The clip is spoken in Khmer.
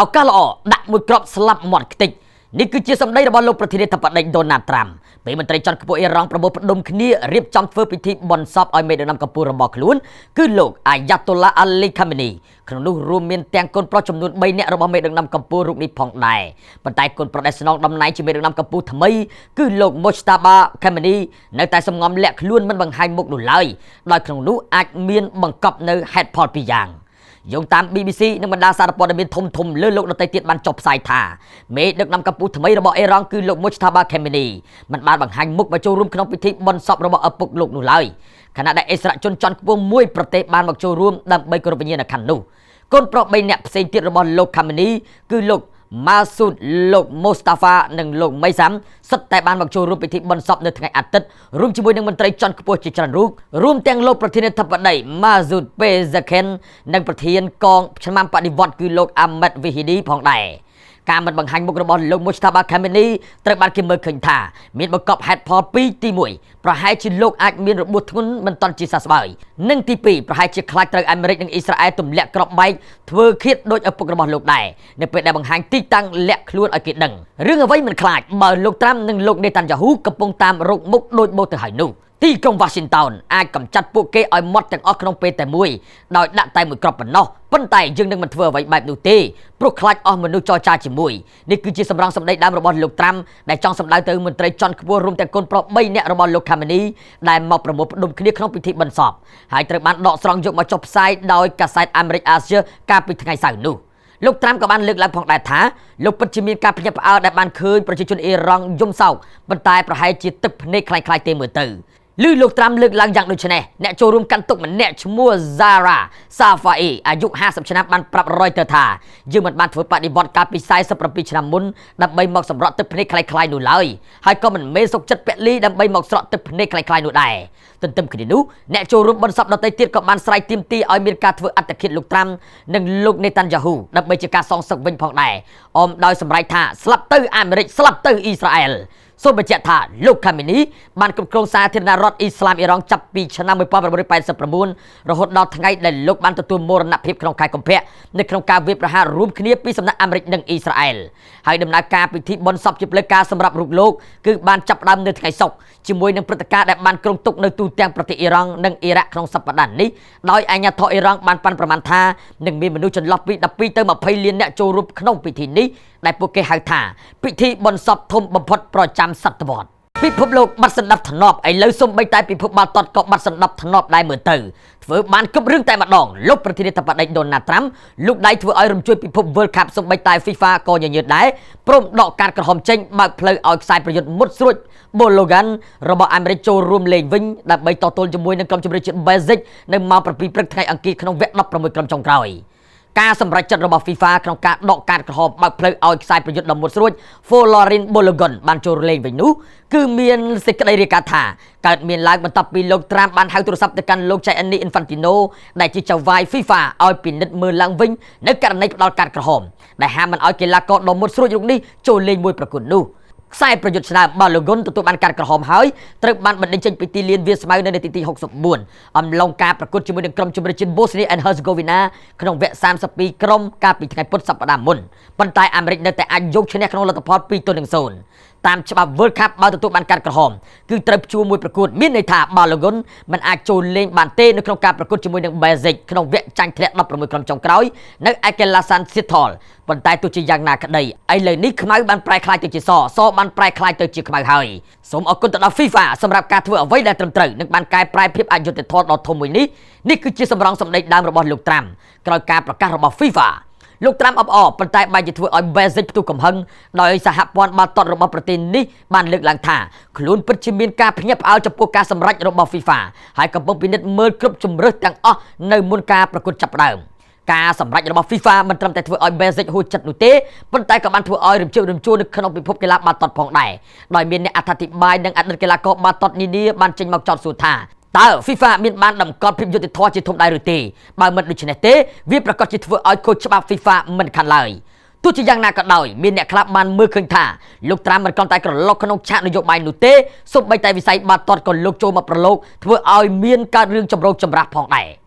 ឱកាសល្អដាក់មួយគ្រាប់ស្លាប់មាត់ខ្ទេចនេះគឺជាសម្ដីរបស់លោកប្រធានាធិបតីដូណាល់ត្រាំពេលមន្ត្រីជាន់ខ្ពស់អ៊ីរ៉ង់ប្រមូលផ្ដុំគ្នារៀបចំធ្វើពិធីបុណ្យសពឲ្យមេដឹកនាំកម្ពុជារបស់ខ្លួនគឺលោកអាយ៉ាតុលឡាអាលីខាមេនីក្នុងនោះរួមមានទាំងកូនប្រុសចំនួន3នាក់របស់មេដឹកនាំកម្ពុជារូបនេះផងដែរប៉ុន្តែកូនប្រុសដែលស្នងតំណែងជាមេដឹកនាំកម្ពុជាថ្មីគឺលោកមូស្តាបាខាមេនីនៅតែសំងំលាក់ខ្លួនមិនបង្ហាញមុខនោះឡើយដោយក្នុងនោះអាចមានបង្កប់នៅហេតុផលពីរយ៉ាងយោងតាម BBC និងបណ្ដាសារព័ត៌មានធំៗលើលោកដទៃទៀតបានចុះផ្សាយថាមេដឹកនាំកម្ពុជាថ្មីរបស់អ៊ីរ៉ង់គឺលោកមូស្តាបាខាមេនីមិនបានបង្ហាញមុខមកចូលរួមក្នុងពិធីបុណ្យសពរបស់ឪពុកលោកនោះឡើយខណៈដែលអិសរាជជនជាន់ខ្ពស់មួយប្រទេសបានមកចូលរួមដើម្បីគោរពវិញ្ញាណក្ខន្ធនោះកូនប្រុស3នាក់ផ្សេងទៀតរបស់លោកខាមេនីគឺលោកម៉ាស៊ូតលោកមូស្តាហ្វានិងលោកមីសាំសុទ្ធតែបានមកចូលរួមពិធីបុណ្យសពនៅថ្ងៃអាទិត្យរួមជាមួយនឹងមន្ត្រីជាន់ខ្ពស់ជាច្រើនរូបរួមទាំងលោកប្រធានាធិបតីម៉ាស៊ូតពេហ្សាខិននិងប្រធានកងឆ្មាំបដិវត្តគឺលោកអាម៉ាត់វីហ៊ីឌីផងដែរការមិនបង្ហាញមុខរបស់លោកមូស្តាបាខាមេនីត្រូវបានគេមើលឃើញថាមានបង្កប់ហេតុផលពីរទី1ប្រហែលជាលោកអាចមានរបួសធ្ងន់មិនទាន់ជាសះស្បើយនិងទី2ប្រហែលជាខ្លាចត្រូវអាមេរិកនិងអ៊ីស្រាអែលទម្លាក់គ្រាប់បែកធ្វើឃាតដោយឪពុករបស់លោកដែរនៅពេលដែលបង្ហាញទីតាំងលាក់ខ្លួនឲ្យគេដឹងរឿងអ្វីមិនខ្លាចបើលោកត្រាំនិងលោកនេតាន់យ៉ាហ៊ូកំពុងតាមរកមុខដូចបូទៅហើយនោះទីក្រុង Washington អាចកម្ចាត់ពួកគេឲ្យមាត់ទាំងអស់ក្នុងពេលតែមួយដោយដាក់តែមួយគ្រាប់ប៉ុណ្ណោះប៉ុន្តែយើងនឹងមិនធ្វើអ្វីបែបនោះទេព្រោះខ្លាចអស់មនុស្សចរចាជាមួយនេះគឺជាសម្រងសម្ដីដើមរបស់លោកត្រាំដែលចង់សម្ដៅទៅមន្ត្រីជាន់ខ្ពស់រួមទាំងកូនប្រុស3នាក់របស់លោកខាមេនីដែលមកប្រមូលផ្ដុំគ្នាក្នុងពិធីបុណ្យសពហើយត្រូវបានដកស្រង់យកមកចុះផ្សាយដោយកាសែតអាមេរិកអាស៊ីកាលពីថ្ងៃសៅរ៍នោះលោកត្រាំក៏បានលើកឡើងផងដែរថាលោកពិតជាមានការភ្ញាក់ផ្អើលដែលបានឃើញប្រជាជនអ៊ីរ៉ង់យំសោកប៉ុន្តែប្រហែលជាទឹកភ្នែកคล้ายៗទេមើលទៅឮលោកត្រាំលើកឡើងយ៉ាងដូចនេះអ្នកចូលរួមកាន់ទុកម្នាក់ឈ្មោះ Zara Safai អាយុ50ឆ្នាំបានប្រាប់Reutersថាយើងមិនបានធ្វើបដិវត្តកាលពី47ឆ្នាំមុនដើម្បីមកសម្រក់ទឹកភ្នែកคล้ายៗនោះឡើយហើយក៏មិនមែនសុខចិត្តពលីដើម្បីមកស្រក់ទឹកភ្នែកคล้ายៗនោះដែរទន្ទឹមគ្នានោះអ្នកចូលរួមបុណ្យសពដទៃទៀតក៏បានស្រែកទាមទារឲ្យមានការធ្វើអត្តឃាតលោកត្រាំនិងលោកនេតាន់យ៉ាហ៊ូដើម្បីជាការសងសឹកវិញផងដែរអមដោយសម្រេចថាស្លាប់ទៅអាមេរិកស្លាប់ទៅអ៊ីស្រាអែលសូមបញ្ជាក់ថាលោកខាមេនីបានគ្រប់គ្រងសាធារណរដ្ឋអ៊ីស្លាមអ៊ីរ៉ង់ចាប់ពីឆ្នាំ1989រហូតដល់ថ្ងៃដែលលោកបានទទួលមរណភាពក្នុងខែកុម្ភៈនៅក្នុងការវាយប្រហាររួមគ្នាពីសំណាក់អាមេរិកនិងអ៊ីស្រាអែលហើយដំណើរការពិធីបុណ្យសពជាផ្លូវការសម្រាប់រូបលោកគឺបានចាប់ផ្ដើមនៅថ្ងៃសុក្រជាមួយនឹងព្រឹត្តិការណ៍ដែលបានគ្រោងទុកនៅទូទាំងប្រទេសអ៊ីរ៉ង់និងអ៊ីរ៉ាក់ក្នុងសប្តាហ៍នេះដោយអាជ្ញាធរអ៊ីរ៉ង់បានប៉ាន់ប្រមាណថានឹងមានមនុស្សចន្លោះពី12ទៅ20លានអ្នកចូលរួមក្នុងពិធីនេះដែលពួកគេហៅថាពិធីបុណ្យសពធំបំផុតប្រចាំសតវត្សពិភពលោកបាត់សណ្ដាប់ធ្នាប់ឥឡូវសូម្បីតែពិភពបាល់ទាត់ក៏បាត់សណ្ដាប់ធ្នាប់ដែរមើលទៅធ្វើបានគប់រឿងតែម្ដងលោកប្រធានាធិបតីដូណាល់ត្រាំលោកដៃធ្វើឲ្យរំជួយពិភព World Cup សូម្បីតែ FIFA ក៏ញញើតដែរព្រមដកកាតក្រហមចេញបើកផ្លូវឲ្យខ្សែប្រយុទ្ធមុតស្រួច Bologan របស់អាមេរិកចូលរួមលេងវិញដើម្បីតទល់ជាមួយនឹងក្រុមជម្រើសជាតិ Basic នៅម៉ោង 7 ព្រឹកថ្ងៃអង្គារក្នុងវគ្គ 16 ក្រុមចុងក្រោយការសម្រេចចិត្តរបស់ FIFA ក្នុងការដកកាតក្រហមបើកផ្លូវឲ្យខ្សែប្រយុទ្ធដ៏មុតស្រួច Florin Balogun បានចូលលេងវិញនោះគឺមានសេចក្តីរាយការណ៍ថាកើតមានឡើងបន្ទាប់ពីលោកត្រាំបានហៅទូរស័ព្ទទៅកាន់លោក Gianni Infantino ដែលជាចៅហ្វាយ FIFA ឲ្យពិនិត្យមើលឡើងវិញនៅករណីផ្ដាល់កាតក្រហមដែលហាមមិនឲ្យកីឡាករដ៏មុតស្រួចរូបនេះចូលលេងមួយប្រកួតនោះខ្សែប្រយុទ្ធឆ្នើម Balogun ទទួលបានកាតក្រហមហើយត្រូវបានបណ្តេញចេញពីទីលានវាស្មៅនៅនាទីទី64អំឡុងការប្រកួតជាមួយនឹងក្រុមជម្រើសជាតិ Bosnia and Herzegovina ក្នុងវគ្គ32ក្រុមកាលពីថ្ងៃពុធសប្តាហ៍មុនប៉ុន្តែអាមេរិកនៅតែអាចយកឈ្នះក្នុងលទ្ធផល2-0តាមច្បាប់ World Cup បើទទួលបានកាតក្រហមគឺត្រូវព្យួរមួយប្រកួតមានន័យថា Balogun មិនអាចចូលលេងបានទេនៅក្នុងការប្រកួតជាមួយនឹង Basic ក្នុងវគ្គចាញ់ធ្លាក់16ក្រុមចុងក្រោយនៅឯកីឡាសាន Seattle ប៉ុន្តែទោះជាយ៉ាងណាក្តីឥឡូវនេះខ្មៅបានប្រែក្លាយទៅជាសបានប្រែក្លាយទៅជាខ្មៅហើយសូមអរគុណទៅដល់ FIFA សម្រាប់ការធ្វើអ្វីដែលត្រឹមត្រូវនិងបានកែប្រែភាពអយុត្តិធម៌ដ៏ធំមួយនេះគឺជាសម្រងសម្ដីដើមរបស់លោកត្រាំក្រោយការប្រកាសរបស់ FIFAលោកត្រាំអបអរប៉ុន្តែបែរជាធ្វើឲ្យ Basic ផ្ទុះកំហឹងដោយសហព័ន្ធបាល់ទាត់របស់ប្រទេសនេះបានលើកឡើងថាខ្លួនពិតជាមានការភ្ញាក់ផ្អើលចំពោះការសម្រេចរបស់ FIFA ហើយកំពុងពិនិត្យមើលគ្រប់ជម្រើសទាំងអស់នៅមុនការប្រកួតចាប់ផ្ដើមការសម្រេចរបស់ FIFA មិនត្រឹមតែធ្វើឲ្យ Basic ហួចចិត្តនោះទេប៉ុន្តែក៏បានធ្វើឲ្យរំជើបរំជួលនៅក្នុងពិភពកីឡាបាល់ទាត់ផងដែរដោយមានអ្នកអត្ថាធិប្បាយនិងអតីតកីឡាករបាល់ទាត់នានាបានចេញមកចោទសួរថាតើ FIFA មានបានតម្កល់ភាពយុត្តិធម៌ជាធំដែរឬទេបើមិនដូច្នេះទេវាប្រកាសជាធ្វើឲ្យខូចច្បាប់ FIFA មិនខានឡើយទោះជាយ៉ាងណាក៏ដោយមានអ្នកខ្លះបានមើលឃើញថាលោកត្រាំមិនគ្រាន់តែក្រឡុកក្នុងឆាកនយោបាយនោះទេសូម្បីតែវិស័យបាល់ទាត់ក៏លោកចូលមកប្រឡូកធ្វើឲ្យមានកើតរឿងចម្រូងចម្រាសផងដែរ